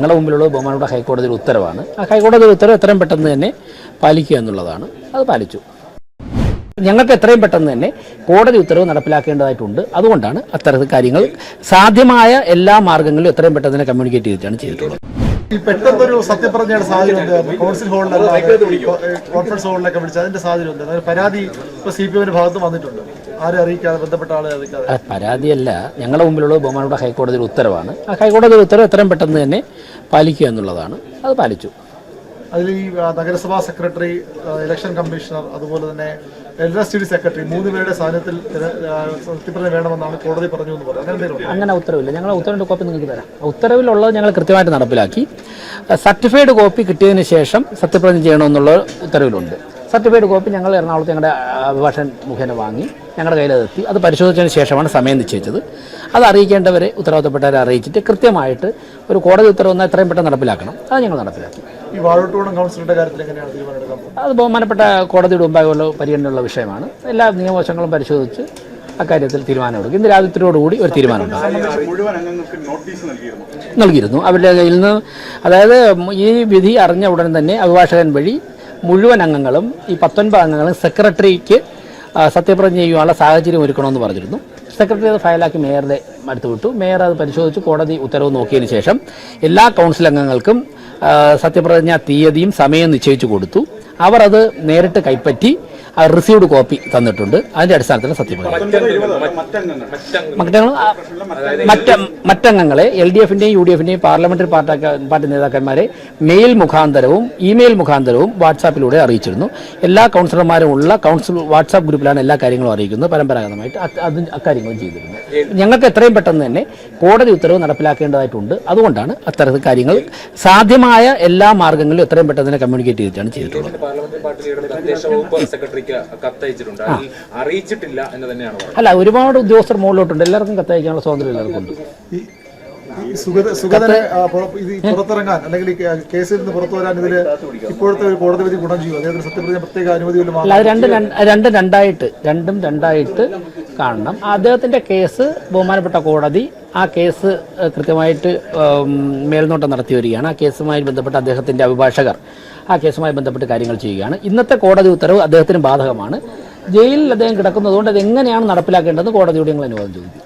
ഞങ്ങളുടെ മുമ്പിലുള്ള ബഹുമാനപ്പെട്ട ഹൈക്കോടതിയുടെ ഉത്തരവാണ്. ആ ഹൈക്കോടതിയുടെ ഉത്തരവ് എത്രയും പെട്ടെന്ന് തന്നെ പാലിക്കുക എന്നുള്ളതാണ്. അത് പാലിച്ചു. ഞങ്ങൾക്ക് എത്രയും പെട്ടെന്ന് തന്നെ കോടതി ഉത്തരവ് നടപ്പിലാക്കേണ്ടതായിട്ടുണ്ട്. അതുകൊണ്ടാണ് അത്തരത്തിൽ കാര്യങ്ങൾ സാധ്യമായ എല്ലാ മാർഗ്ഗങ്ങളിലും എത്രയും പെട്ടെന്ന് തന്നെ കമ്മ്യൂണിക്കേറ്റ് ചെയ്തിട്ടാണ് ചെയ്തിട്ടുള്ളത്. ഈ പെട്ടെന്നൊരു സത്യപ്രതിജ്ഞയുടെ സാഹചര്യം കൗൺസിൽ കോൺഫറൻസ് ഹോളിലൊക്കെ വിളിച്ച് അതിന്റെ സാഹചര്യം പരാതി CPMന്റെ ഭാഗത്ത് വന്നിട്ടുണ്ട്. ആരെ അറിയിക്കാതെ, ബന്ധപ്പെട്ട ആളെ അറിയിക്കാതെ. പരാതിയല്ല, ഞങ്ങളുടെ മുമ്പിലുള്ള ബഹുമാനപ്പെട്ട ഹൈക്കോടതിയുടെ ഉത്തരവാണ്. ആ ഹൈക്കോടതിയുടെ ഉത്തരവ് എത്രയും പെട്ടെന്ന് തന്നെ പാലിക്കുക എന്നുള്ളതാണ്. അത് പാലിച്ചു. അതിൽ ഈ നഗരസഭാ സെക്രട്ടറി, ഇലക്ഷൻ കമ്മീഷണർ, അതുപോലെ തന്നെ LSTD സെക്രട്ടറി 3 പേരുടെ സാന്നിധ്യത്തിൽ സത്യപ്രതിജ്ഞ വേണമെന്നാണ് കോടതി പറഞ്ഞു എന്ന് പറഞ്ഞു. അങ്ങനെ ഉത്തരവില്ല. ഞങ്ങൾ ഉത്തരവിൻ്റെ കോപ്പി നിങ്ങൾക്ക് തരാം. ഉത്തരവിലുള്ളത് ഞങ്ങൾ കൃത്യമായിട്ട് നടപ്പിലാക്കി. സർട്ടിഫൈഡ് കോപ്പി കിട്ടിയതിന് ശേഷം സത്യപ്രതിജ്ഞ ചെയ്യണമെന്നുള്ള ഉത്തരവിലുണ്ട്. സർട്ടിഫൈഡ് കോപ്പി ഞങ്ങൾ എറണാകുളത്ത് ഞങ്ങളുടെ അഭിഭാഷകൻ മുഖേന വാങ്ങി ഞങ്ങളുടെ കയ്യിലെത്തി. അത് പരിശോധിച്ചതിന് ശേഷമാണ് സമയം നിശ്ചയിച്ചത്. അത് അറിയിക്കേണ്ടവരെ ഉത്തരവാദിത്തപ്പെട്ടവരെ അറിയിച്ചിട്ട് കൃത്യമായിട്ട് ഒരു കോടതി ഉത്തരവ് എത്രയും പെട്ടെന്ന് നടപ്പിലാക്കണം. അത് ഞങ്ങൾ നടപ്പിലാക്കി. ഈ വാഴോട്ടുകുളം കൗൺസിലിന്റെ കാര്യത്തിൽ എങ്ങനെയാണ് തീരുമാനമെടുക്കാൻ? അത് ബഹുമാനപ്പെട്ട കോടതിയുടെ മുമ്പായുള്ള പരിഗണനയുള്ള വിഷയമാണ്. എല്ലാ നിയമവശങ്ങളും പരിശോധിച്ച് അക്കാര്യത്തിൽ തീരുമാനമെടുക്കും. ഇന്ന് രാത്രിയോടുകൂടി ഒരു തീരുമാനമുണ്ട്. നൽകിയിരുന്നു അവരുടെ കയ്യിൽ നിന്ന്. അതായത് ഈ വിധി അറിഞ്ഞ ഉടൻ തന്നെ അഭിഭാഷകൻ വഴി മുഴുവൻ അംഗങ്ങളും, ഈ 19 അംഗങ്ങളും സെക്രട്ടറിക്ക് സത്യപ്രതിജ്ഞ ചെയ്യുവാനുള്ള സാഹചര്യം ഒരുക്കണമെന്ന് പറഞ്ഞിരുന്നു. സെക്രട്ടറി അത് ഫയലാക്കി മേയറുടെ അടുത്ത് വിട്ടു. മേയർ അത് പരിശോധിച്ച് കോടതി ഉത്തരവ് നോക്കിയതിന് ശേഷം എല്ലാ കൗൺസിൽ അംഗങ്ങൾക്കും സത്യപ്രതിജ്ഞ തീയതിയും സമയവും നിശ്ചയിച്ചു കൊടുത്തു. അവർ അത് നേരിട്ട് കൈപ്പറ്റി റിസീവ്ഡ് കോപ്പി തന്നിട്ടുണ്ട്. അതിന്റെ അടിസ്ഥാനത്തിൽ സത്യപ്രതിജ്ഞ മറ്റംഗങ്ങളെ LDFന്റെയും UDFന്റെയും പാർലമെന്ററി പാർട്ടി നേതാക്കന്മാരെ മെയിൽ മുഖാന്തരവും ഇമെയിൽ മുഖാന്തരവും വാട്സാപ്പിലൂടെ അറിയിച്ചിരുന്നു. എല്ലാ കൗൺസിലർമാരും ഉള്ള കൗൺസിൽ വാട്സാപ്പ് ഗ്രൂപ്പിലാണ് എല്ലാ കാര്യങ്ങളും അറിയിക്കുന്നത്. പരമ്പരാഗതമായിട്ട് അക്കാര്യങ്ങളും ചെയ്തിരുന്നു. ഞങ്ങൾക്ക് എത്രയും പെട്ടെന്ന് തന്നെ കോടതി ഉത്തരവ് നടപ്പിലാക്കേണ്ടതായിട്ടുണ്ട്. അതുകൊണ്ടാണ് അത്തരത്തിൽ കാര്യങ്ങൾ സാധ്യമായ എല്ലാ മാർഗ്ഗങ്ങളിലും എത്രയും പെട്ടെന്ന് തന്നെ കമ്മ്യൂണിക്കേറ്റ് ചെയ്തിട്ടാണ് ചെയ്തിട്ടുള്ളത്. അല്ല, ഒരുപാട് ഉദ്യോഗസ്ഥർ മുകളിലോട്ടുണ്ട്. എല്ലാവർക്കും കത്തയക്കാനുള്ള സ്വാതന്ത്ര്യം എല്ലാവർക്കും ഉണ്ട്. പുറത്തിറങ്ങാൻ അല്ലെങ്കിൽ കേസിൽ നിന്ന് പുറത്തു വരാൻ ഇതിൽ ഇപ്പോഴത്തെ ഒരു കോടതി വിധി ഗുണം ചെയ്യും. അതായത് സത്യപ്രതിജ്ഞ പ്രത്യേക അനുമതി രണ്ടും രണ്ടായിട്ട് കാണണം. അദ്ദേഹത്തിന്റെ കേസ് ബഹുമാനപ്പെട്ട കോടതി ആ കേസ് കൃത്യമായിട്ട് മേൽനോട്ടം നടത്തി വരികയാണ്. ആ കേസുമായി ബന്ധപ്പെട്ട് അദ്ദേഹത്തിന്റെ അഭിഭാഷകർ ആ കേസുമായി ബന്ധപ്പെട്ട് കാര്യങ്ങൾ ചെയ്യുകയാണ്. ഇന്നത്തെ കോടതി ഉത്തരവ് അദ്ദേഹത്തിന് ബാധകമാണ്. ജയിലിൽ അദ്ദേഹം കിടക്കുന്നതുകൊണ്ട് അത് എങ്ങനെയാണ് നടപ്പിലാക്കേണ്ടതെന്ന് കോടതിയോട് ഞങ്ങൾ അനുവാദം ചോദിക്കും.